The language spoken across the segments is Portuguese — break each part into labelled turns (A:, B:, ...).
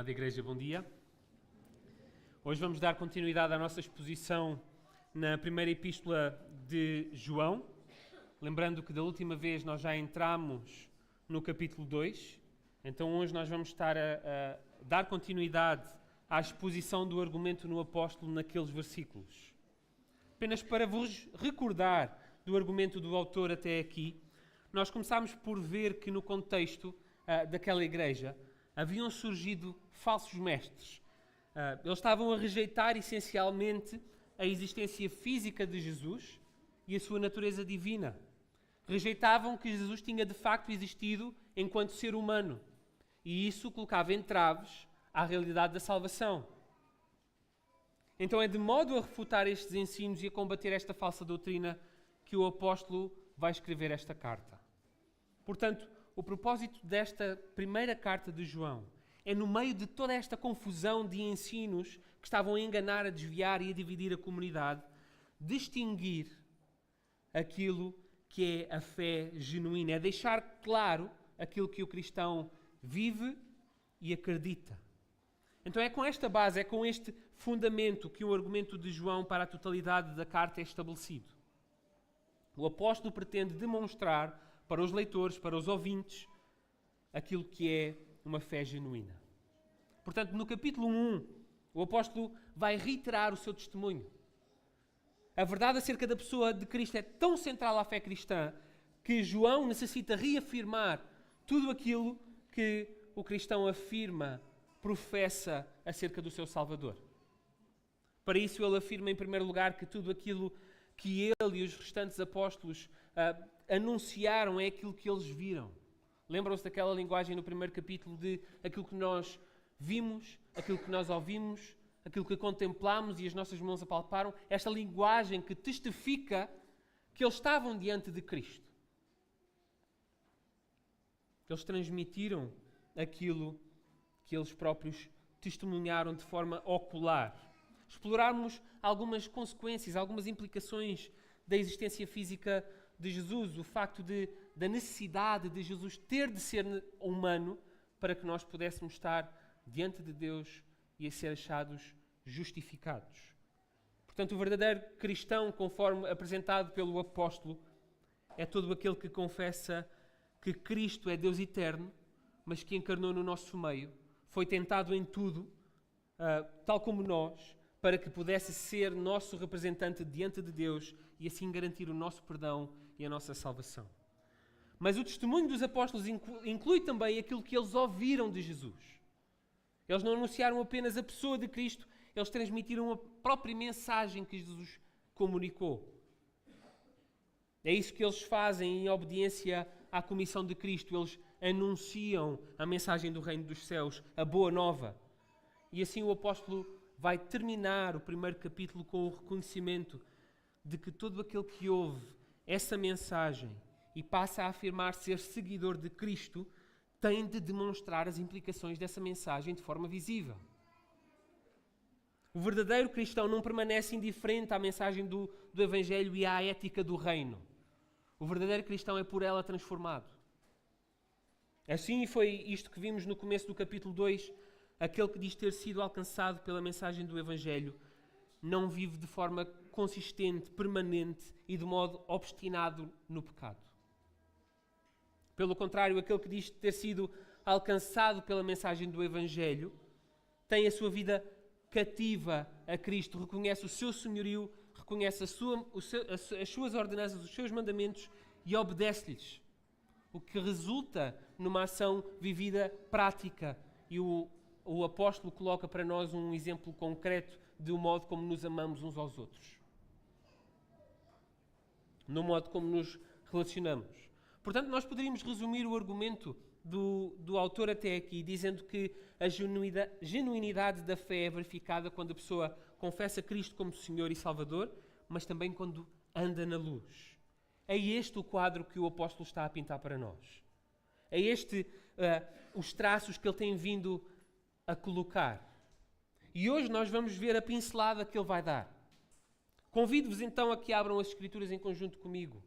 A: Amada Igreja, bom dia. Hoje vamos dar continuidade à nossa exposição na primeira epístola de João. Lembrando que da última vez nós já entramos no capítulo 2. Então hoje nós vamos estar a dar continuidade à exposição do argumento no apóstolo naqueles versículos. Apenas para vos recordar do argumento do autor até aqui, nós começámos por ver que no contexto daquela igreja haviam surgido falsos mestres. Eles estavam a rejeitar essencialmente a existência física de Jesus e a sua natureza divina. Rejeitavam que Jesus tinha de facto existido enquanto ser humano. E isso colocava entraves à realidade da salvação. Então é de modo a refutar estes ensinos e a combater esta falsa doutrina que o apóstolo vai escrever esta carta. Portanto, o propósito desta primeira carta de João é, no meio de toda esta confusão de ensinos que estavam a enganar, a desviar e a dividir a comunidade, distinguir aquilo que é a fé genuína, é deixar claro aquilo que o cristão vive e acredita. Então é com esta base, é com este fundamento que o argumento de João para a totalidade da carta é estabelecido. O apóstolo pretende demonstrar para os leitores, para os ouvintes, aquilo que é uma fé genuína. Portanto, no capítulo 1, o apóstolo vai reiterar o seu testemunho. A verdade acerca da pessoa de Cristo é tão central à fé cristã que João necessita reafirmar tudo aquilo que o cristão afirma, professa acerca do seu Salvador. Para isso, ele afirma, em primeiro lugar, que tudo aquilo que ele e os restantes apóstolos anunciaram é aquilo que eles viram. Lembram-se daquela linguagem no primeiro capítulo de aquilo que nós vimos, aquilo que nós ouvimos, aquilo que contemplamos e as nossas mãos apalparam? Esta linguagem que testifica que eles estavam diante de Cristo. Eles transmitiram aquilo que eles próprios testemunharam de forma ocular. Explorarmos algumas consequências, algumas implicações da existência física de Jesus, o facto da necessidade de Jesus ter de ser humano para que nós pudéssemos estar diante de Deus e a ser achados justificados. Portanto, o verdadeiro cristão, conforme apresentado pelo apóstolo, é todo aquele que confessa que Cristo é Deus eterno, mas que encarnou no nosso meio, foi tentado em tudo, tal como nós, para que pudesse ser nosso representante diante de Deus e assim garantir o nosso perdão e a nossa salvação. Mas o testemunho dos apóstolos inclui também aquilo que eles ouviram de Jesus. Eles não anunciaram apenas a pessoa de Cristo, eles transmitiram a própria mensagem que Jesus comunicou. É isso que eles fazem em obediência à comissão de Cristo. Eles anunciam a mensagem do reino dos céus, a boa nova. E assim o apóstolo vai terminar o primeiro capítulo com o reconhecimento de que todo aquele que ouve essa mensagem e passa a afirmar ser seguidor de Cristo tem de demonstrar as implicações dessa mensagem de forma visível. O verdadeiro cristão não permanece indiferente à mensagem do Evangelho e à ética do reino. O verdadeiro cristão é por ela transformado. Assim foi isto que vimos no começo do capítulo 2. Aquele que diz ter sido alcançado pela mensagem do Evangelho não vive de forma consistente, permanente e de modo obstinado no pecado. Pelo contrário, aquele que diz ter sido alcançado pela mensagem do Evangelho tem a sua vida cativa a Cristo, reconhece o seu senhorio, reconhece as suas ordenanças, os seus mandamentos e obedece-lhes. O que resulta numa ação vivida prática. E o apóstolo coloca para nós um exemplo concreto do modo como nos amamos uns aos outros. No modo como nos relacionamos. Portanto, nós poderíamos resumir o argumento do autor até aqui, dizendo que a genuinidade da fé é verificada quando a pessoa confessa Cristo como Senhor e Salvador, mas também quando anda na luz. É este o quadro que o apóstolo está a pintar para nós. É este os traços que ele tem vindo a colocar. E hoje nós vamos ver a pincelada que ele vai dar. Convido-vos então a que abram as Escrituras em conjunto comigo,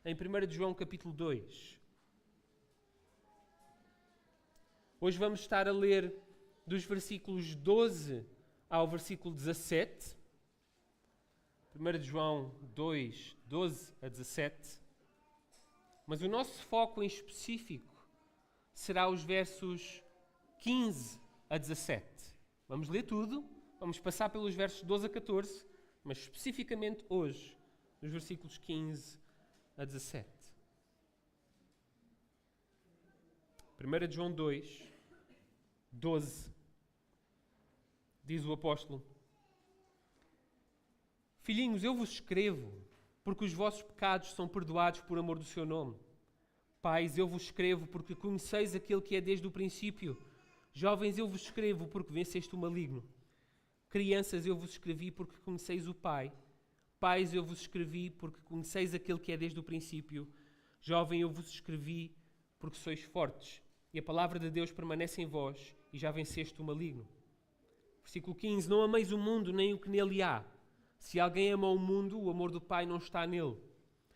A: em 1 de João capítulo 2. Hoje vamos estar a ler dos versículos 12 ao versículo 17. 1 João 2, 12 a 17. Mas o nosso foco em específico será os versos 15 a 17. Vamos ler tudo, vamos passar pelos versos 12 a 14, mas especificamente hoje, nos versículos 15 a 17. 1 João 2, 12, diz o apóstolo: Filhinhos, eu vos escrevo, porque os vossos pecados são perdoados por amor do seu nome. Pais, eu vos escrevo, porque conheceis aquele que é desde o princípio. Jovens, eu vos escrevo, porque venceste o maligno. Crianças, eu vos escrevi, porque conheceis o Pai. Pais, eu vos escrevi, porque conheceis aquele que é desde o princípio. Jovem, eu vos escrevi, porque sois fortes, e a palavra de Deus permanece em vós, e já venceste o maligno. Versículo 15. Não ameis o mundo, nem o que nele há. Se alguém ama o mundo, o amor do Pai não está nele.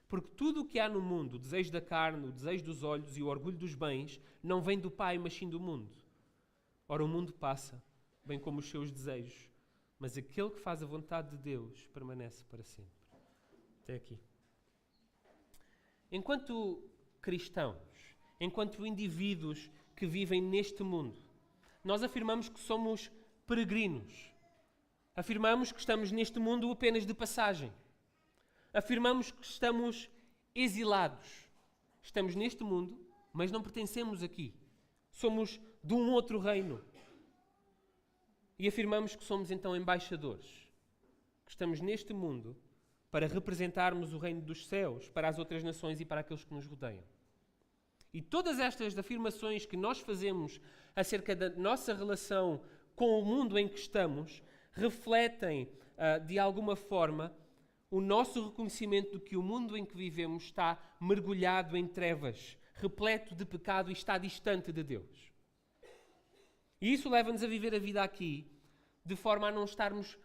A: Porque tudo o que há no mundo, o desejo da carne, o desejo dos olhos e o orgulho dos bens, não vem do Pai, mas sim do mundo. Ora, o mundo passa, bem como os seus desejos, mas aquele que faz a vontade de Deus permanece para sempre. Até aqui. Enquanto cristãos, enquanto indivíduos que vivem neste mundo, nós afirmamos que somos peregrinos. Afirmamos que estamos neste mundo apenas de passagem. Afirmamos que estamos exilados. Estamos neste mundo, mas não pertencemos aqui. Somos de um outro reino. E afirmamos que somos então embaixadores. Que estamos neste mundo para representarmos o reino dos céus para as outras nações e para aqueles que nos rodeiam. E todas estas afirmações que nós fazemos acerca da nossa relação com o mundo em que estamos refletem, de alguma forma, o nosso reconhecimento de que o mundo em que vivemos está mergulhado em trevas, repleto de pecado e está distante de Deus. E isso leva-nos a viver a vida aqui de forma a não estarmos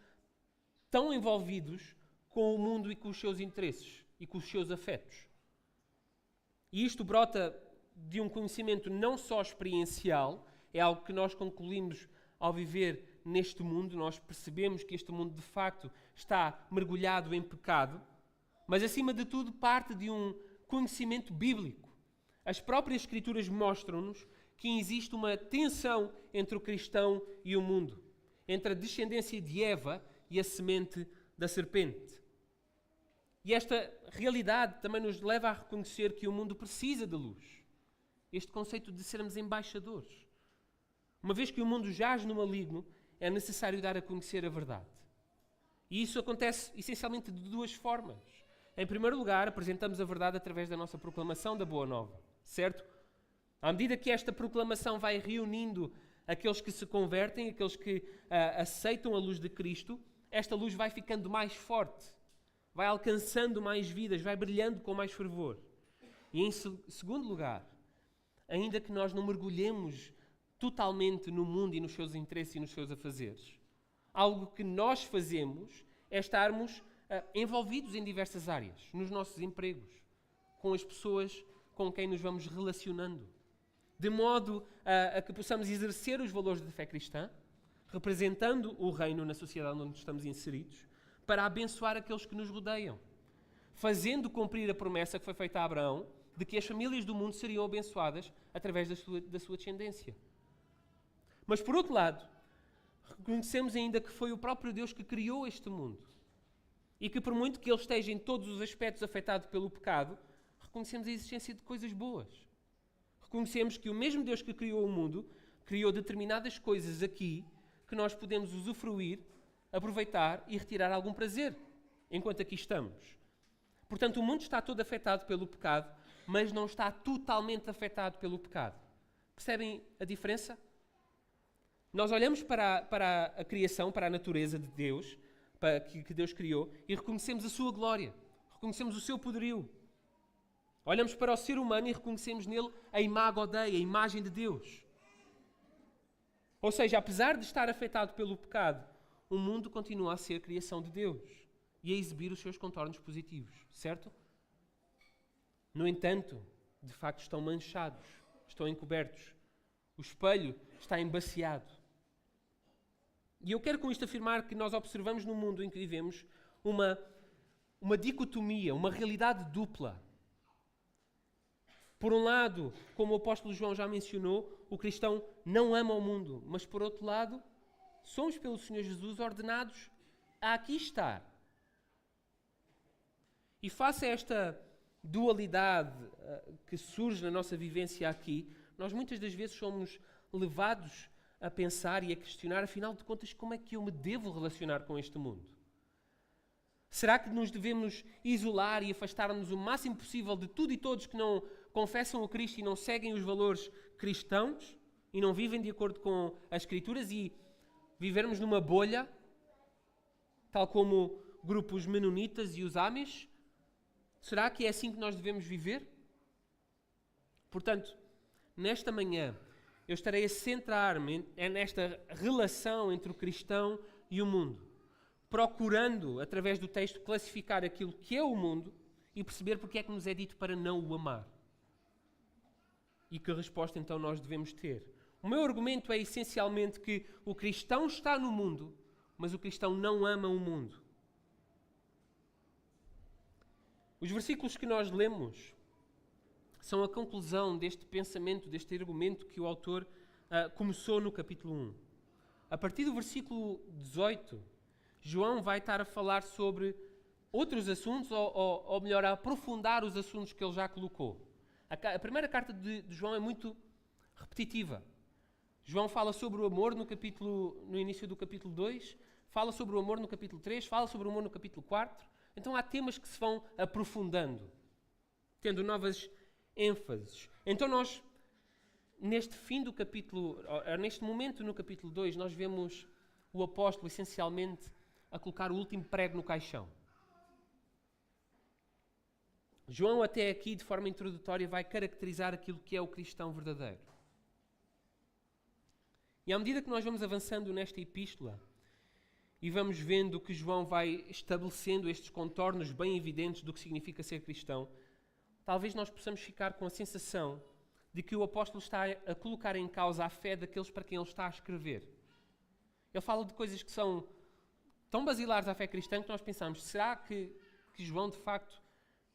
A: tão envolvidos com o mundo e com os seus interesses e com os seus afetos. E isto brota de um conhecimento não só experiencial, é algo que nós concluímos ao viver neste mundo, nós percebemos que este mundo de facto está mergulhado em pecado, mas acima de tudo parte de um conhecimento bíblico. As próprias Escrituras mostram-nos que existe uma tensão entre o cristão e o mundo, entre a descendência de Eva e a semente da serpente. E esta realidade também nos leva a reconhecer que o mundo precisa de luz. Este conceito de sermos embaixadores. Uma vez que o mundo jaz no maligno, é necessário dar a conhecer a verdade. E isso acontece essencialmente de duas formas. Em primeiro lugar, apresentamos a verdade através da nossa proclamação da Boa Nova, certo? À medida que esta proclamação vai reunindo aqueles que se convertem, aqueles que aceitam a luz de Cristo, esta luz vai ficando mais forte, vai alcançando mais vidas, vai brilhando com mais fervor. E em segundo lugar, ainda que nós não mergulhemos totalmente no mundo e nos seus interesses e nos seus afazeres, algo que nós fazemos é estarmos envolvidos em diversas áreas, nos nossos empregos, com as pessoas com quem nos vamos relacionando, de modo a que possamos exercer os valores da fé cristã, representando o reino na sociedade onde estamos inseridos, para abençoar aqueles que nos rodeiam, fazendo cumprir a promessa que foi feita a Abraão de que as famílias do mundo seriam abençoadas através da sua descendência. Mas, por outro lado, reconhecemos ainda que foi o próprio Deus que criou este mundo e que, por muito que ele esteja em todos os aspectos afetado pelo pecado, reconhecemos a existência de coisas boas. Reconhecemos que o mesmo Deus que criou o mundo criou determinadas coisas aqui que nós podemos usufruir, aproveitar e retirar algum prazer enquanto aqui estamos. Portanto, o mundo está todo afetado pelo pecado, mas não está totalmente afetado pelo pecado. Percebem a diferença? Nós olhamos para a criação, para a natureza de Deus, que Deus criou, e reconhecemos a sua glória, reconhecemos o seu poderio. Olhamos para o ser humano e reconhecemos nele a imago Dei, a imagem de Deus. Ou seja, apesar de estar afetado pelo pecado, o mundo continua a ser criação de Deus e a exibir os seus contornos positivos, certo? No entanto, de facto estão manchados, estão encobertos. O espelho está embaciado. E eu quero com isto afirmar que nós observamos no mundo em que vivemos uma dicotomia, uma realidade dupla. Por um lado, como o apóstolo João já mencionou, o cristão não ama o mundo, mas por outro lado, somos pelo Senhor Jesus ordenados a aqui estar. E face a esta dualidade que surge na nossa vivência aqui, nós muitas das vezes somos levados a pensar e a questionar, afinal de contas, como é que eu me devo relacionar com este mundo? Será que nos devemos isolar e afastar-nos o máximo possível de tudo e todos que não confessam o Cristo e não seguem os valores cristãos e não vivem de acordo com as Escrituras e vivermos numa bolha, tal como grupos menonitas e os Amish? Será que é assim que nós devemos viver? Portanto, nesta manhã, eu estarei a centrar-me nesta relação entre o cristão e o mundo, procurando, através do texto, classificar aquilo que é o mundo e perceber porque é que nos é dito para não o amar. E que resposta então nós devemos ter. O meu argumento é essencialmente que o cristão está no mundo, mas o cristão não ama o mundo. Os versículos que nós lemos são a conclusão deste pensamento, deste argumento que o autor começou no capítulo 1. A partir do versículo 18, João vai estar a falar sobre outros assuntos, ou melhor, a aprofundar os assuntos que ele já colocou. A primeira carta de João é muito repetitiva. João fala sobre o amor no início do capítulo 2, fala sobre o amor no capítulo 3, fala sobre o amor no capítulo 4. Então há temas que se vão aprofundando, tendo novas ênfases. Então nós, neste momento no capítulo 2, nós vemos o apóstolo essencialmente a colocar o último prego no caixão. João até aqui, de forma introdutória, vai caracterizar aquilo que é o cristão verdadeiro. E à medida que nós vamos avançando nesta epístola e vamos vendo que João vai estabelecendo estes contornos bem evidentes do que significa ser cristão, talvez nós possamos ficar com a sensação de que o apóstolo está a colocar em causa a fé daqueles para quem ele está a escrever. Ele fala de coisas que são tão basilares à fé cristã que nós pensamos, será que João de facto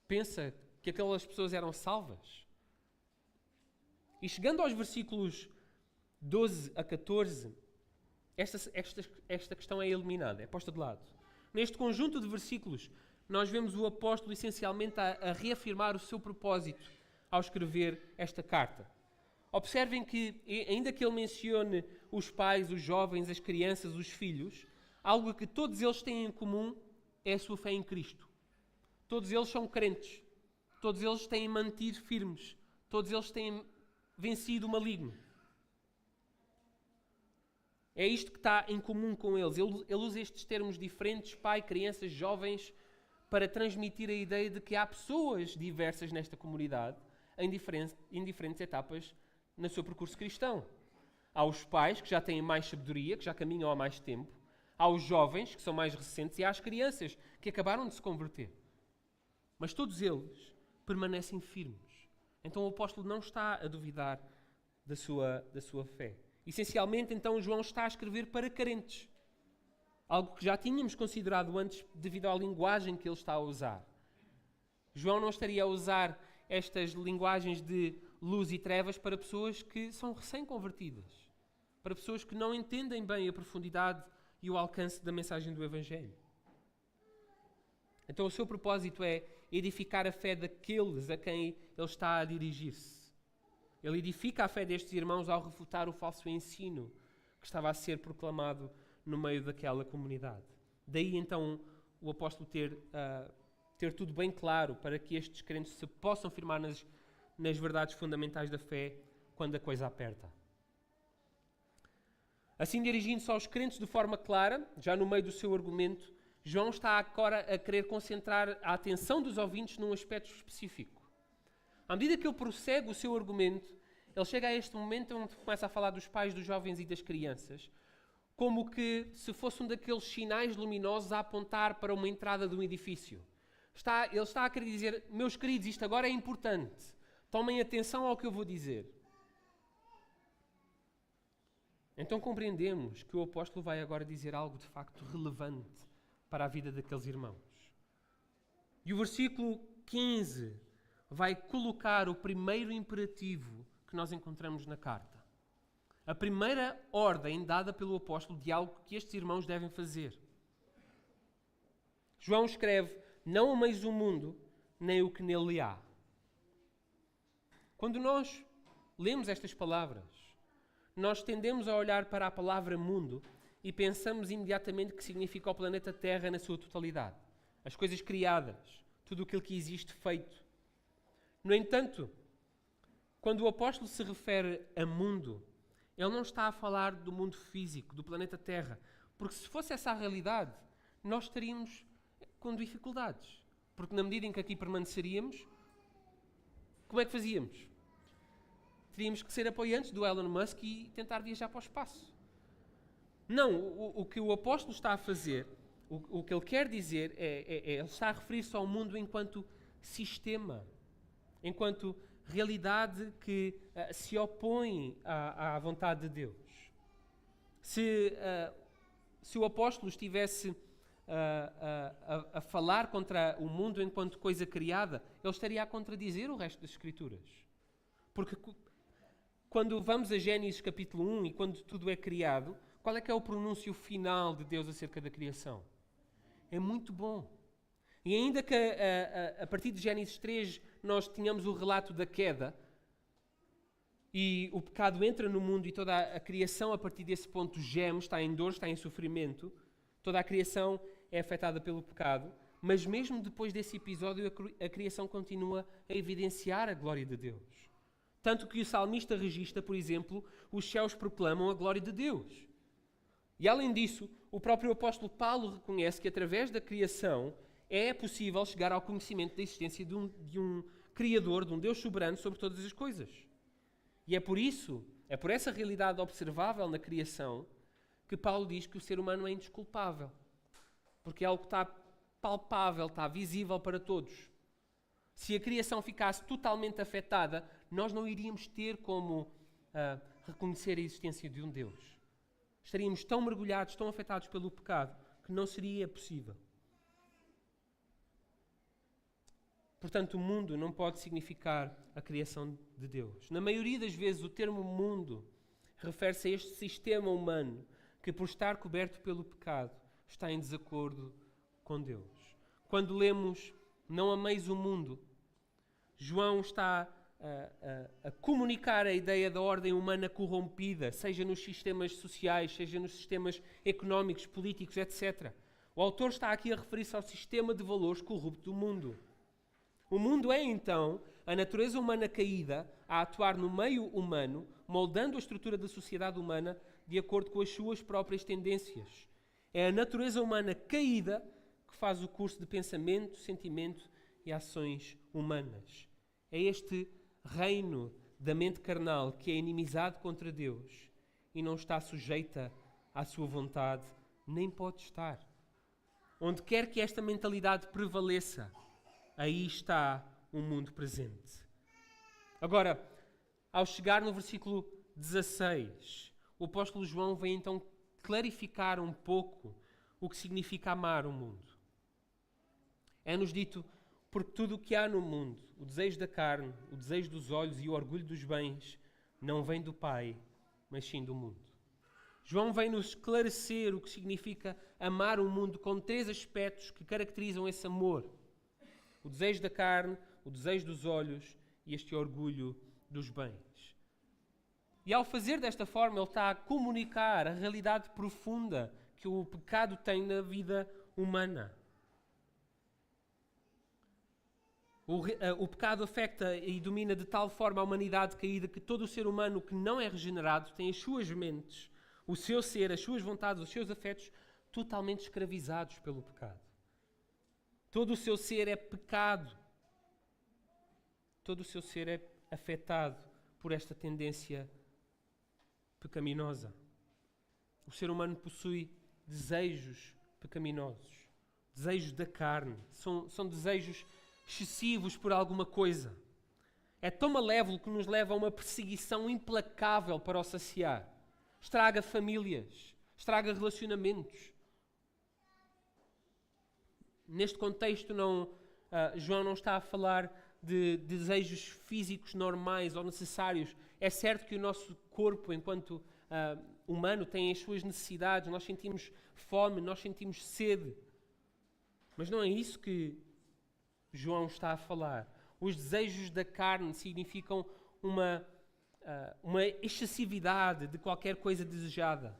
A: pensa que aquelas pessoas eram salvas? E chegando aos versículos 12 a 14, esta questão é eliminada, é posta de lado. Neste conjunto de versículos, nós vemos o apóstolo essencialmente a reafirmar o seu propósito ao escrever esta carta. Observem que, ainda que ele mencione os pais, os jovens, as crianças, os filhos, algo que todos eles têm em comum é a sua fé em Cristo. Todos eles são crentes. Todos eles têm mantido firmes. Todos eles têm vencido o maligno. É isto que está em comum com eles. Ele usa estes termos diferentes, pai, crianças, jovens, para transmitir a ideia de que há pessoas diversas nesta comunidade, em diferentes etapas no seu percurso cristão. Há os pais, que já têm mais sabedoria, que já caminham há mais tempo. Há os jovens, que são mais recentes, e há as crianças, que acabaram de se converter. Mas todos eles permanecem firmes. Então o apóstolo não está a duvidar da sua fé. Essencialmente, então, João está a escrever para carentes. Algo que já tínhamos considerado antes devido à linguagem que ele está a usar. João não estaria a usar estas linguagens de luz e trevas para pessoas que são recém-convertidas. Para pessoas que não entendem bem a profundidade e o alcance da mensagem do Evangelho. Então o seu propósito é edificar a fé daqueles a quem ele está a dirigir-se. Ele edifica a fé destes irmãos ao refutar o falso ensino que estava a ser proclamado no meio daquela comunidade. Daí então o apóstolo ter tudo bem claro para que estes crentes se possam firmar nas verdades fundamentais da fé quando a coisa aperta. Assim, dirigindo-se aos crentes de forma clara, já no meio do seu argumento, João está agora a querer concentrar a atenção dos ouvintes num aspecto específico. À medida que ele prossegue o seu argumento, ele chega a este momento onde começa a falar dos pais, dos jovens e das crianças, como que se fosse um daqueles sinais luminosos a apontar para uma entrada de um edifício. Ele está a querer dizer, meus queridos, isto agora é importante. Tomem atenção ao que eu vou dizer. Então compreendemos que o apóstolo vai agora dizer algo de facto relevante para a vida daqueles irmãos. E o versículo 15 vai colocar o primeiro imperativo que nós encontramos na carta. A primeira ordem dada pelo apóstolo de algo que estes irmãos devem fazer. João escreve: não ameis o mundo, nem o que nele há. Quando nós lemos estas palavras, nós tendemos a olhar para a palavra mundo e pensamos imediatamente que significa o planeta Terra na sua totalidade. As coisas criadas, tudo aquilo que existe feito. No entanto, quando o apóstolo se refere a mundo, ele não está a falar do mundo físico, do planeta Terra, porque se fosse essa a realidade, nós estaríamos com dificuldades. Porque na medida em que aqui permaneceríamos, como é que fazíamos? Teríamos que ser apoiantes do Elon Musk e tentar viajar para o espaço. Não, o que o apóstolo está a fazer, o que ele quer dizer, ele está a referir-se ao mundo enquanto sistema, enquanto realidade que se opõe à vontade de Deus. Se o apóstolo estivesse a falar contra o mundo enquanto coisa criada, ele estaria a contradizer o resto das Escrituras. Porque quando vamos a Gênesis capítulo 1 e quando tudo é criado, qual é que é o pronúncio final de Deus acerca da criação? É muito bom. E ainda que a partir de Gênesis 3 nós tenhamos o relato da queda e o pecado entra no mundo e toda a criação a partir desse ponto geme, está em dor, está em sofrimento, toda a criação é afetada pelo pecado, mas mesmo depois desse episódio a criação continua a evidenciar a glória de Deus. Tanto que o salmista registra, por exemplo, os céus proclamam a glória de Deus. E além disso, o próprio apóstolo Paulo reconhece que através da criação é possível chegar ao conhecimento da existência de um Criador, de um Deus soberano sobre todas as coisas. E é por isso, é por essa realidade observável na criação, que Paulo diz que o ser humano é indesculpável. Porque é algo que está palpável, está visível para todos. Se a criação ficasse totalmente afetada, nós não iríamos ter como reconhecer a existência de um Deus. Estaríamos tão mergulhados, tão afetados pelo pecado, que não seria possível. Portanto, o mundo não pode significar a criação de Deus. Na maioria das vezes, o termo mundo refere-se a este sistema humano que, por estar coberto pelo pecado, está em desacordo com Deus. Quando lemos não ameis o mundo, João está a comunicar a ideia da ordem humana corrompida, seja nos sistemas sociais, seja nos sistemas económicos, políticos, etc. O autor está aqui a referir-se ao sistema de valores corrupto do mundo. O mundo é, então, a natureza humana caída a atuar no meio humano, moldando a estrutura da sociedade humana de acordo com as suas próprias tendências. É a natureza humana caída que faz o curso de pensamento, sentimento e ações humanas. É este reino da mente carnal que é inimizado contra Deus e não está sujeita à sua vontade, nem pode estar. Onde quer que esta mentalidade prevaleça, aí está o mundo presente. Agora, ao chegar no versículo 16, o apóstolo João vem então clarificar um pouco o que significa amar o mundo. É-nos dito: porque tudo o que há no mundo, o desejo da carne, o desejo dos olhos e o orgulho dos bens, não vem do Pai, mas sim do mundo. João vem-nos esclarecer o que significa amar o mundo com 3 aspectos que caracterizam esse amor: o desejo da carne, o desejo dos olhos e este orgulho dos bens. E ao fazer desta forma, ele está a comunicar a realidade profunda que o pecado tem na vida humana. O pecado afeta e domina de tal forma a humanidade caída que todo o ser humano que não é regenerado tem as suas mentes, o seu ser, as suas vontades, os seus afetos totalmente escravizados pelo pecado. Todo o seu ser é pecado. Todo o seu ser é afetado por esta tendência pecaminosa. O ser humano possui desejos pecaminosos, desejos da carne, são desejos excessivos por alguma coisa. É tão malévolo que nos leva a uma perseguição implacável para o saciar. estraga famílias, estraga relacionamentos. Neste contexto, João não está a falar de desejos físicos normais ou necessários. É certo que o nosso corpo, enquanto humano, tem as suas necessidades. Nós sentimos fome, nós sentimos sede. Mas não é isso que João está a falar. Os desejos da carne significam uma excessividade de qualquer coisa desejada.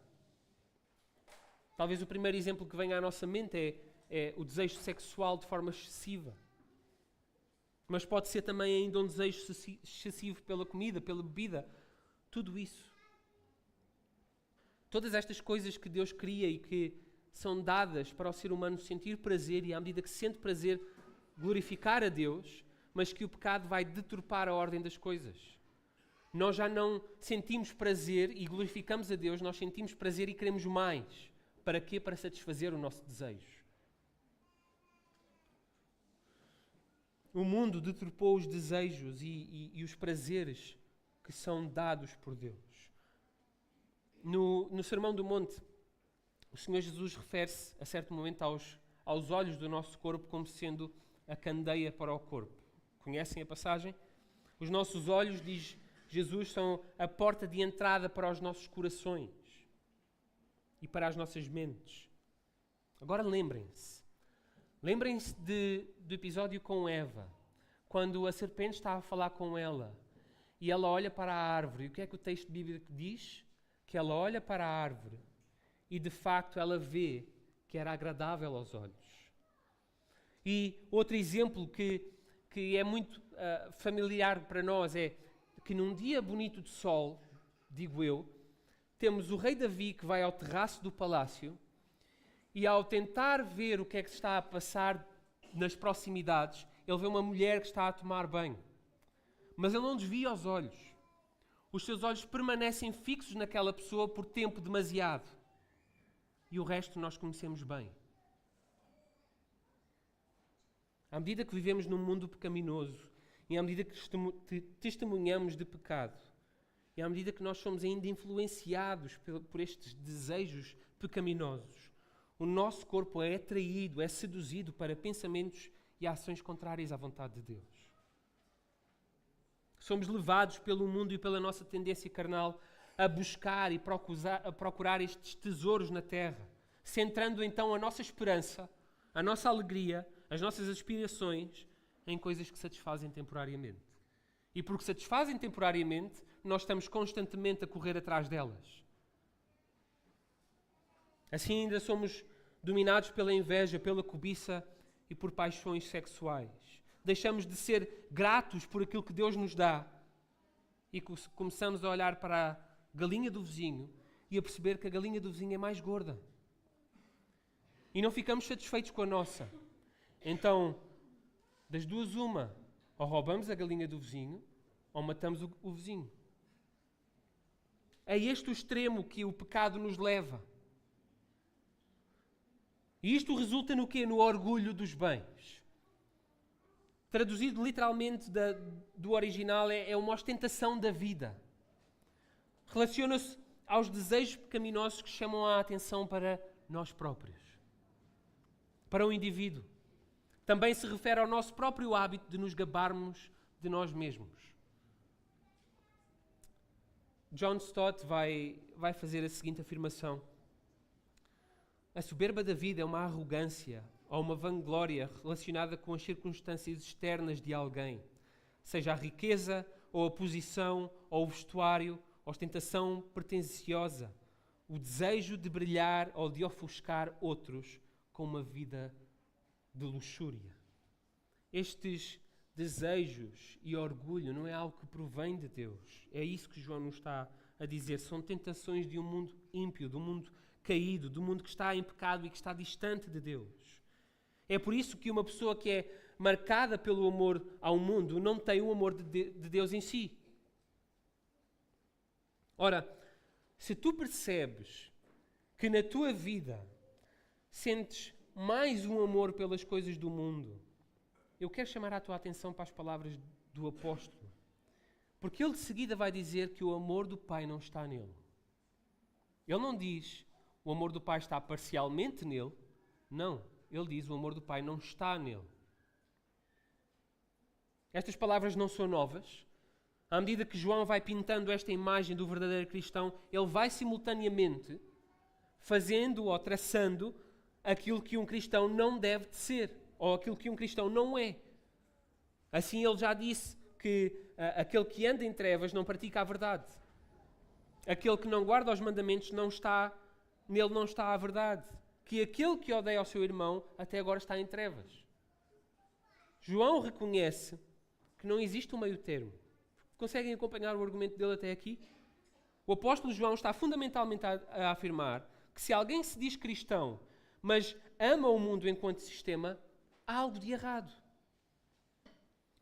A: Talvez o primeiro exemplo que venha à nossa mente é o desejo sexual de forma excessiva. Mas pode ser também ainda um desejo excessivo pela comida, pela bebida. Tudo isso. Todas estas coisas que Deus cria e que são dadas para o ser humano sentir prazer e, à medida que sente prazer, glorificar a Deus, mas que o pecado vai deturpar a ordem das coisas. Nós já não sentimos prazer e glorificamos a Deus, nós sentimos prazer e queremos mais. Para quê? Para satisfazer o nosso desejo. O mundo deturpou os desejos e os prazeres que são dados por Deus. No Sermão do Monte, o Senhor Jesus refere-se, a certo momento, aos olhos do nosso corpo como sendo a candeia para o corpo. Conhecem a passagem? Os nossos olhos, diz Jesus, são a porta de entrada para os nossos corações e para as nossas mentes. Agora lembrem-se. Lembrem-se do episódio com Eva, quando a serpente está a falar com ela e ela olha para a árvore. E o que é que o texto bíblico diz? Que ela olha para a árvore e de facto ela vê que era agradável aos olhos. E outro exemplo que é muito familiar para nós é que num dia bonito de sol, digo eu, temos o rei Davi que vai ao terraço do palácio e ao tentar ver o que é que se está a passar nas proximidades, ele vê uma mulher que está a tomar banho. Mas ele não desvia os olhos. Os seus olhos permanecem fixos naquela pessoa por tempo demasiado. E o resto nós conhecemos bem. À medida que vivemos num mundo pecaminoso e à medida que testemunhamos de pecado e à medida que nós somos ainda influenciados por estes desejos pecaminosos, o nosso corpo é atraído, é seduzido para pensamentos e ações contrárias à vontade de Deus. Somos levados pelo mundo e pela nossa tendência carnal a buscar e a procurar estes tesouros na terra, centrando então a nossa esperança, a nossa alegria, as nossas aspirações em coisas que satisfazem temporariamente. E porque satisfazem temporariamente, nós estamos constantemente a correr atrás delas. Assim ainda somos dominados pela inveja, pela cobiça e por paixões sexuais. Deixamos de ser gratos por aquilo que Deus nos dá e começamos a olhar para a galinha do vizinho e a perceber que a galinha do vizinho é mais gorda. E não ficamos satisfeitos com a nossa. Então, das duas uma, ou roubamos a galinha do vizinho ou matamos o vizinho. É este o extremo que o pecado nos leva. E isto resulta no quê? No orgulho dos bens. Traduzido literalmente do original, é uma ostentação da vida. Relaciona-se aos desejos pecaminosos que chamam a atenção para nós próprios. Para o indivíduo. Também se refere ao nosso próprio hábito de nos gabarmos de nós mesmos. John Stott vai fazer a seguinte afirmação. A soberba da vida é uma arrogância ou uma vanglória relacionada com as circunstâncias externas de alguém, seja a riqueza, ou a posição, ou o vestuário, ostentação pretensiosa, o desejo de brilhar ou de ofuscar outros com uma vida de luxúria. Estes desejos e orgulho não é algo que provém de Deus. É isso que João nos está a dizer. São tentações de um mundo ímpio, de um mundo caído, do mundo que está em pecado e que está distante de Deus. É por isso que uma pessoa que é marcada pelo amor ao mundo não tem o amor de Deus em si. Ora, se tu percebes que na tua vida sentes mais um amor pelas coisas do mundo, eu quero chamar a tua atenção para as palavras do apóstolo. Porque ele de seguida vai dizer que o amor do Pai não está nele. Ele não diz o amor do Pai está parcialmente nele. Não. Ele diz o amor do Pai não está nele. Estas palavras não são novas. À medida que João vai pintando esta imagem do verdadeiro cristão, ele vai simultaneamente fazendo ou traçando aquilo que um cristão não deve de ser, ou aquilo que um cristão não é. Assim ele já disse que aquele que anda em trevas não pratica a verdade. Aquele que não guarda os mandamentos nele não está a verdade. Que aquele que odeia o seu irmão até agora está em trevas. João reconhece que não existe um meio termo. Conseguem acompanhar o argumento dele até aqui? O apóstolo João está fundamentalmente a afirmar que se alguém se diz cristão, mas ama o mundo enquanto sistema, há algo de errado.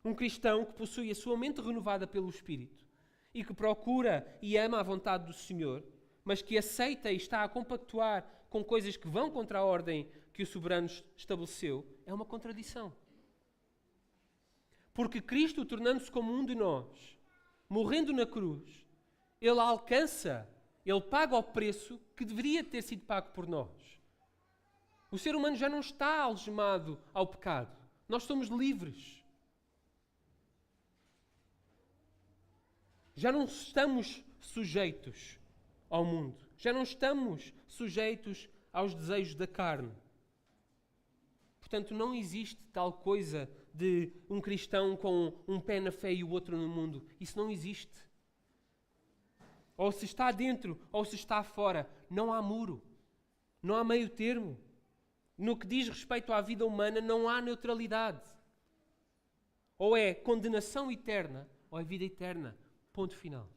A: Um cristão que possui a sua mente renovada pelo Espírito e que procura e ama a vontade do Senhor, mas que aceita e está a compactuar com coisas que vão contra a ordem que o soberano estabeleceu, é uma contradição. Porque Cristo, tornando-se como um de nós, morrendo na cruz, Ele paga o preço que deveria ter sido pago por nós. O ser humano já não está algemado ao pecado. Nós somos livres. Já não estamos sujeitos ao mundo. Já não estamos sujeitos aos desejos da carne. Portanto, não existe tal coisa de um cristão com um pé na fé e o outro no mundo. Isso não existe. Ou se está dentro ou se está fora. Não há muro. Não há meio termo. No que diz respeito à vida humana, não há neutralidade. Ou é condenação eterna ou é vida eterna. Ponto final.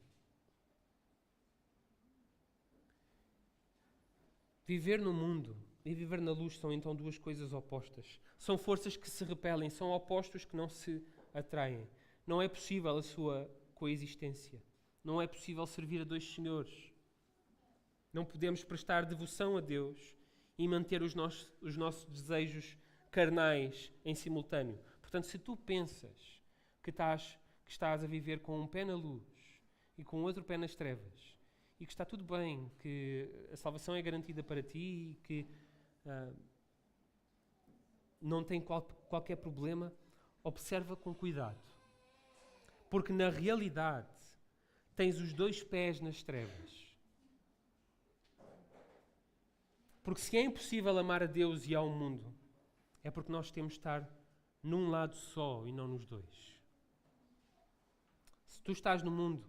A: Viver no mundo e viver na luz são então duas coisas opostas. São forças que se repelem, são opostos que não se atraem. Não é possível a sua coexistência. Não é possível servir a dois senhores. Não podemos prestar devoção a Deus e manter os nossos desejos carnais em simultâneo. Portanto, se tu pensas que estás a viver com um pé na luz e com outro pé nas trevas, e que está tudo bem, que a salvação é garantida para ti e que não tem qualquer problema, observa com cuidado. Porque na realidade tens os dois pés nas trevas. Porque se é impossível amar a Deus e ao mundo, é porque nós temos de estar num lado só e não nos dois. Se tu estás no mundo,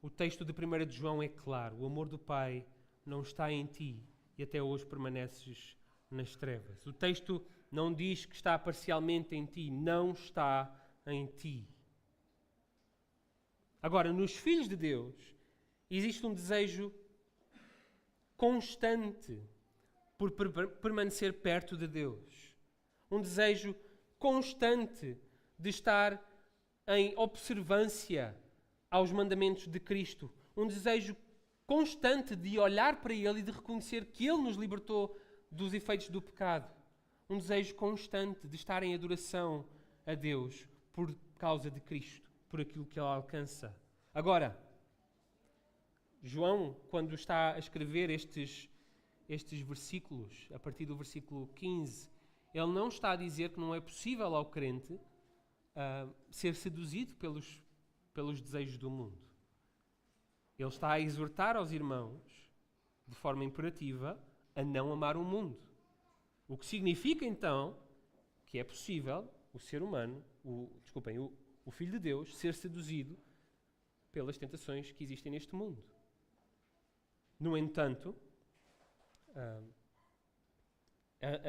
A: o texto de 1 de João é claro. O amor do Pai não está em ti e até hoje permaneces nas trevas. O texto não diz que está parcialmente em ti. Não está em ti. Agora, nos filhos de Deus, existe um desejo constante por permanecer perto de Deus. Um desejo constante de estar em observância aos mandamentos de Cristo. Um desejo constante de olhar para Ele e de reconhecer que Ele nos libertou dos efeitos do pecado. Um desejo constante de estar em adoração a Deus por causa de Cristo, por aquilo que Ele alcança. Agora, João, quando está a escrever estes versículos, a partir do versículo 15, ele não está a dizer que não é possível ao crente ser seduzido pelos desejos do mundo. Ele está a exortar aos irmãos, de forma imperativa, a não amar o mundo. O que significa, então, que é possível o ser humano, o Filho de Deus, ser seduzido pelas tentações que existem neste mundo. No entanto,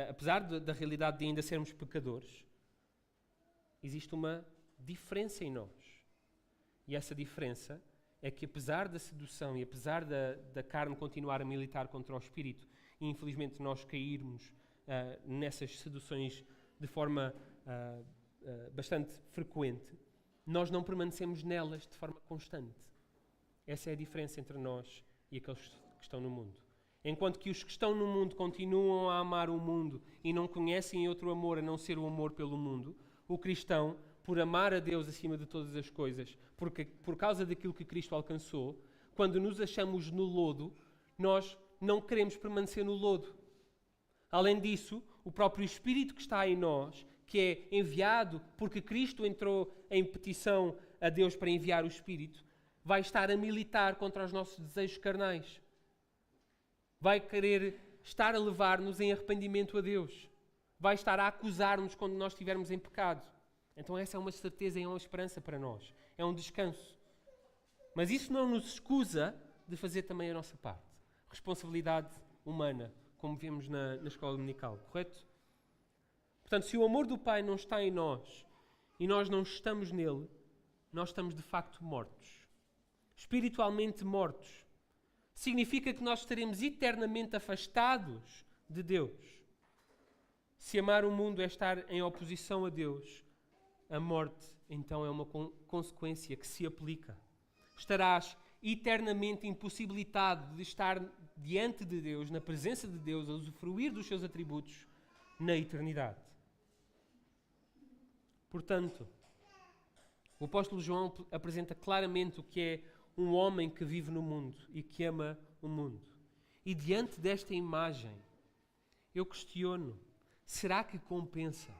A: apesar da realidade de ainda sermos pecadores, existe uma diferença em nós. E essa diferença é que, apesar da sedução e apesar da carne continuar a militar contra o espírito, e infelizmente nós cairmos nessas seduções de forma bastante frequente, nós não permanecemos nelas de forma constante. Essa é a diferença entre nós e aqueles que estão no mundo. Enquanto que os que estão no mundo continuam a amar o mundo e não conhecem outro amor a não ser o amor pelo mundo, o cristão, por amar a Deus acima de todas as coisas, porque por causa daquilo que Cristo alcançou, quando nos achamos no lodo, nós não queremos permanecer no lodo. Além disso, o próprio Espírito que está em nós, que é enviado porque Cristo entrou em petição a Deus para enviar o Espírito, vai estar a militar contra os nossos desejos carnais. Vai querer estar a levar-nos em arrependimento a Deus. Vai estar a acusar-nos quando nós estivermos em pecado. Então essa é uma certeza e é uma esperança para nós. É um descanso. Mas isso não nos escusa de fazer também a nossa parte. Responsabilidade humana, como vemos na escola dominical, correto? Portanto, se o amor do Pai não está em nós e nós não estamos nele, nós estamos de facto mortos. Espiritualmente mortos. Significa que nós estaremos eternamente afastados de Deus. Se amar o mundo é estar em oposição a Deus, a morte, então, é uma consequência que se aplica. Estarás eternamente impossibilitado de estar diante de Deus, na presença de Deus, a usufruir dos seus atributos na eternidade. Portanto, o apóstolo João apresenta claramente o que é um homem que vive no mundo e que ama o mundo. E diante desta imagem, eu questiono, será que compensa?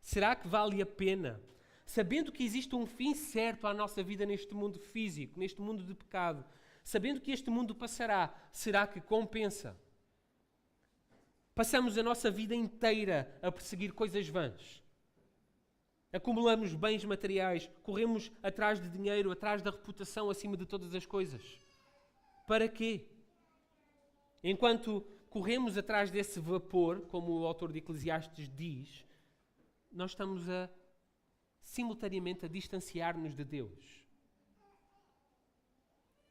A: Será que vale a pena? Sabendo que existe um fim certo à nossa vida neste mundo físico, neste mundo de pecado, sabendo que este mundo passará, será que compensa? Passamos a nossa vida inteira a perseguir coisas vãs. Acumulamos bens materiais, corremos atrás de dinheiro, atrás da reputação acima de todas as coisas. Para quê? Enquanto corremos atrás desse vapor, como o autor de Eclesiastes diz, nós estamos simultaneamente a distanciar-nos de Deus.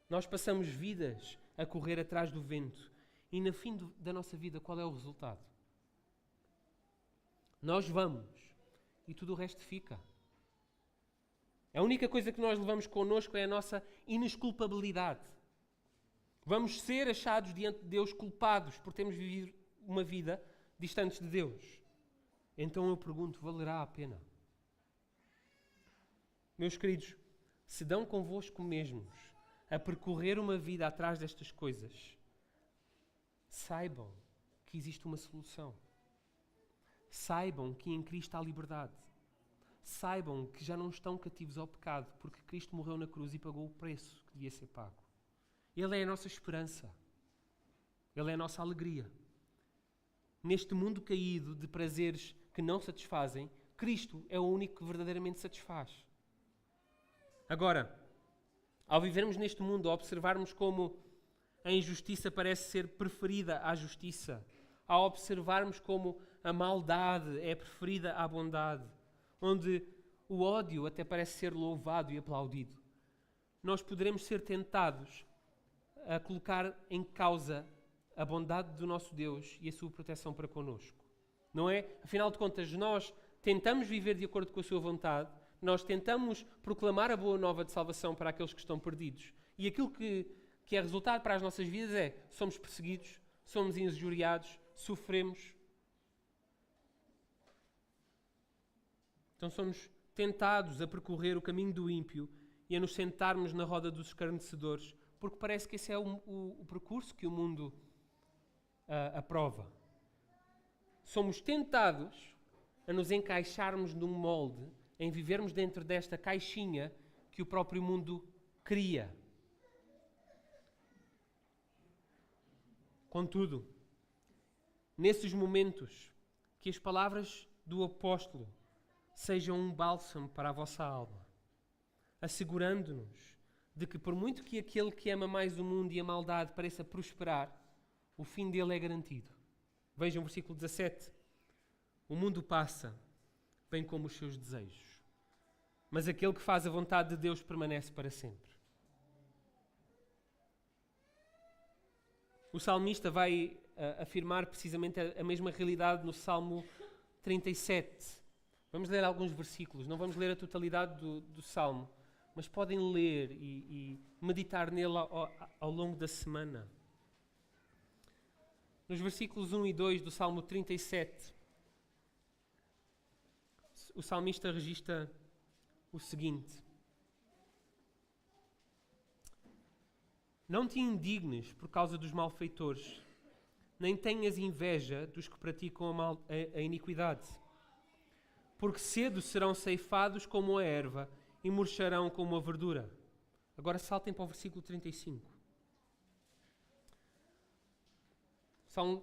A: Nós passamos vidas a correr atrás do vento e no fim da nossa vida qual é o resultado? Nós vamos e tudo o resto fica. A única coisa que nós levamos connosco é a nossa inesculpabilidade. Vamos ser achados diante de Deus culpados por termos vivido uma vida distantes de Deus. Então eu pergunto, valerá a pena? Meus queridos, se dão convosco mesmos a percorrer uma vida atrás destas coisas, saibam que existe uma solução. Saibam que em Cristo há liberdade. Saibam que já não estão cativos ao pecado, porque Cristo morreu na cruz e pagou o preço que devia ser pago. Ele é a nossa esperança. Ele é a nossa alegria. Neste mundo caído de prazeres que não satisfazem, Cristo é o único que verdadeiramente satisfaz. Agora, ao vivermos neste mundo, ao observarmos como a injustiça parece ser preferida à justiça, ao observarmos como a maldade é preferida à bondade, onde o ódio até parece ser louvado e aplaudido, nós poderemos ser tentados a colocar em causa a bondade do nosso Deus e a sua proteção para connosco. Não é? Afinal de contas, nós tentamos viver de acordo com a sua vontade, nós tentamos proclamar a boa nova de salvação para aqueles que estão perdidos. E aquilo que é resultado para as nossas vidas é, somos perseguidos, somos injuriados, sofremos. Então somos tentados a percorrer o caminho do ímpio e a nos sentarmos na roda dos escarnecedores, porque parece que esse é o percurso que o mundo aprova. Somos tentados a nos encaixarmos num molde, em vivermos dentro desta caixinha que o próprio mundo cria. Contudo, nesses momentos, que as palavras do apóstolo sejam um bálsamo para a vossa alma, assegurando-nos de que, por muito que aquele que ama mais o mundo e a maldade pareça prosperar, o fim dele é garantido. Vejam o versículo 17. O mundo passa, bem como os seus desejos, mas aquele que faz a vontade de Deus permanece para sempre. O salmista vai afirmar precisamente a mesma realidade no Salmo 37. Vamos ler alguns versículos, não vamos ler a totalidade do Salmo, mas podem ler e meditar nele ao longo da semana. Nos versículos 1 e 2 do Salmo 37, o salmista registra o seguinte: Não te indignes por causa dos malfeitores, nem tenhas inveja dos que praticam a iniquidade, porque cedo serão ceifados como a erva e murcharão como a verdura. Agora saltem para o versículo 35.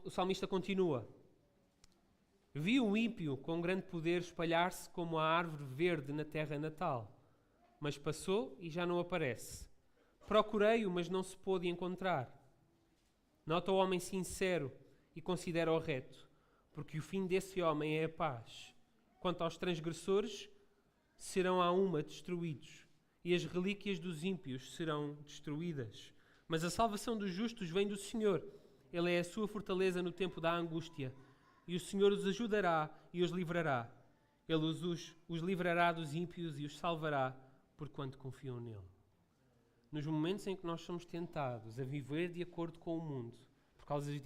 A: O salmista continua. Vi o ímpio com grande poder espalhar-se como a árvore verde na terra natal, mas passou e já não aparece. Procurei-o, mas não se pôde encontrar. Nota o homem sincero e considera-o reto, porque o fim desse homem é a paz. Quanto aos transgressores, serão à uma destruídos, e as relíquias dos ímpios serão destruídas. Mas a salvação dos justos vem do Senhor. Ele é a sua fortaleza no tempo da angústia, e o Senhor os ajudará e os livrará. Ele os livrará dos ímpios e os salvará, porquanto confiam nele. Nos momentos em que nós somos tentados a viver de acordo com o mundo, por causa das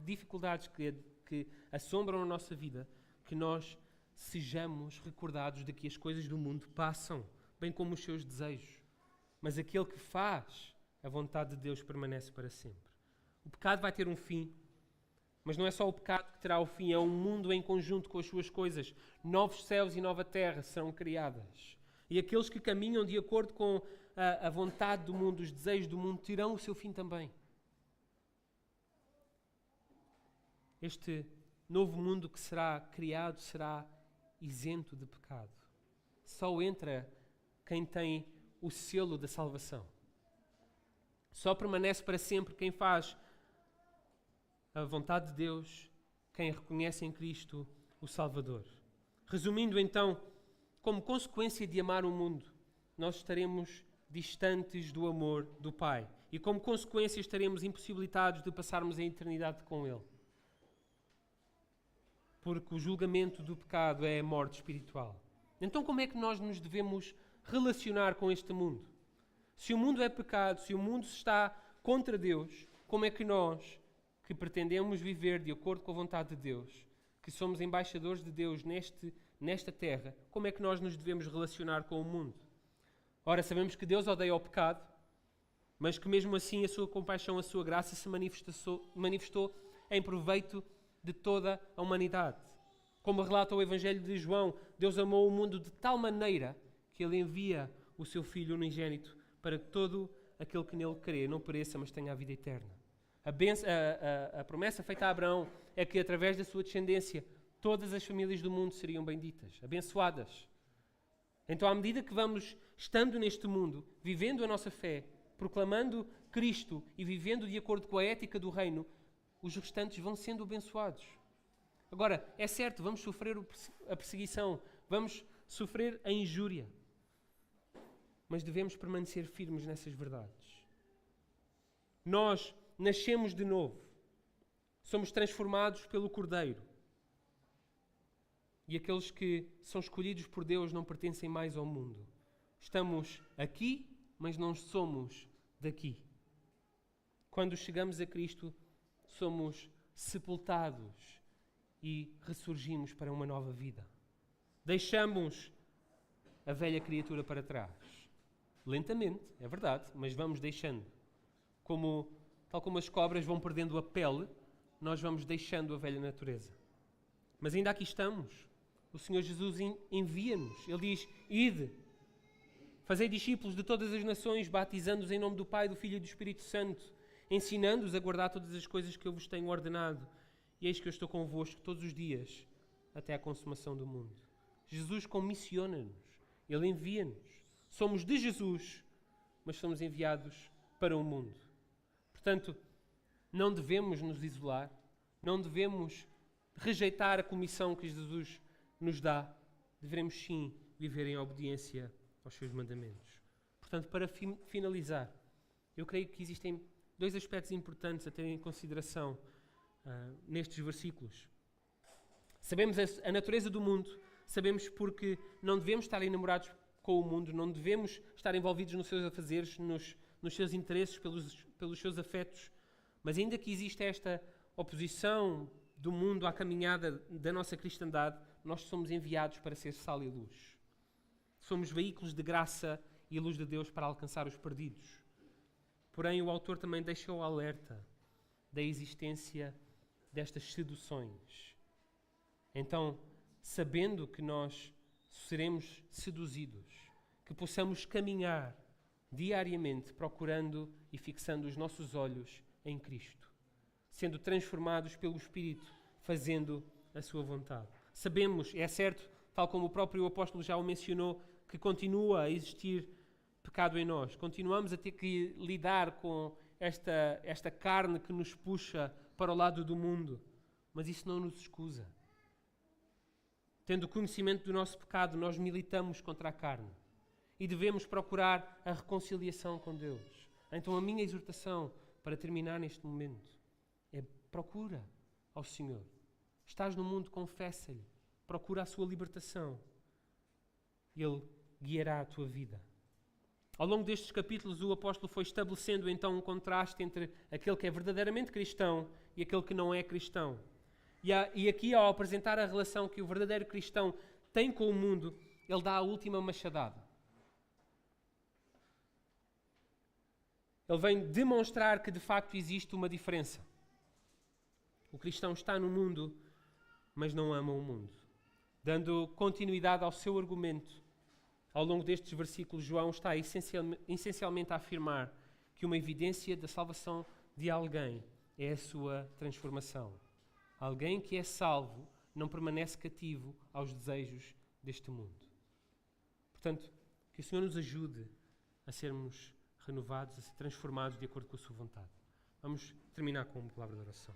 A: dificuldades que assombram a nossa vida, que nós sejamos recordados de que as coisas do mundo passam, bem como os seus desejos. Mas aquele que faz a vontade de Deus permanece para sempre. O pecado vai ter um fim, mas não é só o pecado que terá o fim, é um mundo em conjunto com as suas coisas. Novos céus e nova terra serão criadas. E aqueles que caminham de acordo com a vontade do mundo, os desejos do mundo, terão o seu fim também. Este novo mundo que será criado será isento de pecado. Só entra quem tem o selo da salvação. Só permanece para sempre quem faz a vontade de Deus, quem reconhece em Cristo o Salvador. Resumindo então, como consequência de amar o mundo, nós estaremos distantes do amor do Pai. E como consequência estaremos impossibilitados de passarmos a eternidade com Ele. Porque o julgamento do pecado é a morte espiritual. Então como é que nós nos devemos relacionar com este mundo? Se o mundo é pecado, se o mundo está contra Deus, como é que nós, que pretendemos viver de acordo com a vontade de Deus, que somos embaixadores de Deus nesta terra, como é que nós nos devemos relacionar com o mundo? Ora, sabemos que Deus odeia o pecado, mas que mesmo assim a sua compaixão, a sua graça se manifestou em proveito de toda a humanidade. Como relata o Evangelho de João, Deus amou o mundo de tal maneira que Ele envia o seu Filho unigênito para que todo aquele que nele crê não pereça, mas tenha a vida eterna. A promessa feita a Abraão é que através da sua descendência todas as famílias do mundo seriam benditas, abençoadas. Então, à medida que vamos estando neste mundo, vivendo a nossa fé, proclamando Cristo e vivendo de acordo com a ética do reino, os restantes vão sendo abençoados. Agora, é certo, vamos sofrer a perseguição, vamos sofrer a injúria, mas devemos permanecer firmes nessas verdades. Nós nascemos de novo, somos transformados pelo Cordeiro. E aqueles que são escolhidos por Deus não pertencem mais ao mundo. Estamos aqui, mas não somos daqui. Quando chegamos a Cristo, somos sepultados e ressurgimos para uma nova vida. Deixamos a velha criatura para trás. Lentamente, é verdade, mas vamos deixando. Tal como as cobras vão perdendo a pele, nós vamos deixando a velha natureza. Mas ainda aqui estamos. O Senhor Jesus envia-nos. Ele diz, ide, fazei discípulos de todas as nações, batizando-os em nome do Pai, do Filho e do Espírito Santo, ensinando-os a guardar todas as coisas que eu vos tenho ordenado. E eis que eu estou convosco todos os dias, até à consumação do mundo. Jesus comissiona-nos. Ele envia-nos. Somos de Jesus, mas somos enviados para o mundo. Portanto, não devemos nos isolar, não devemos rejeitar a comissão que Jesus nos dá. Devemos sim viver em obediência aos seus mandamentos. Portanto, para finalizar, eu creio que existem dois aspectos importantes a ter em consideração nestes versículos. Sabemos a natureza do mundo, sabemos porque não devemos estar enamorados com o mundo, não devemos estar envolvidos nos seus afazeres, nos seus interesses, pelos seus afetos, mas ainda que exista esta oposição do mundo à caminhada da nossa cristandade, nós somos enviados para ser sal e luz. Somos veículos de graça e luz de Deus para alcançar os perdidos. Porém, o autor também deixa o alerta da existência destas seduções. Então, sabendo que nós seremos seduzidos, que possamos caminhar diariamente procurando e fixando os nossos olhos em Cristo, sendo transformados pelo Espírito, fazendo a sua vontade. Sabemos, é certo, tal como o próprio apóstolo já o mencionou, que continua a existir pecado em nós. Continuamos a ter que lidar com esta carne que nos puxa para o lado do mundo. Mas isso não nos escusa. Tendo conhecimento do nosso pecado, nós militamos contra a carne. E devemos procurar a reconciliação com Deus. Então a minha exortação, para terminar neste momento, é: procura ao Senhor. Estás no mundo, confessa-lhe. Procura a sua libertação. Ele guiará a tua vida. Ao longo destes capítulos, o apóstolo foi estabelecendo então um contraste entre aquele que é verdadeiramente cristão e aquele que não é cristão. E aqui, ao apresentar a relação que o verdadeiro cristão tem com o mundo, ele dá a última machadada. Ele vem demonstrar que de facto existe uma diferença. O cristão está no mundo, mas não ama o mundo. Dando continuidade ao seu argumento, ao longo destes versículos, João está essencialmente a afirmar que uma evidência da salvação de alguém é a sua transformação. Alguém que é salvo não permanece cativo aos desejos deste mundo. Portanto, que o Senhor nos ajude a sermos renovados, a ser transformados de acordo com a sua vontade. Vamos terminar com uma palavra de oração.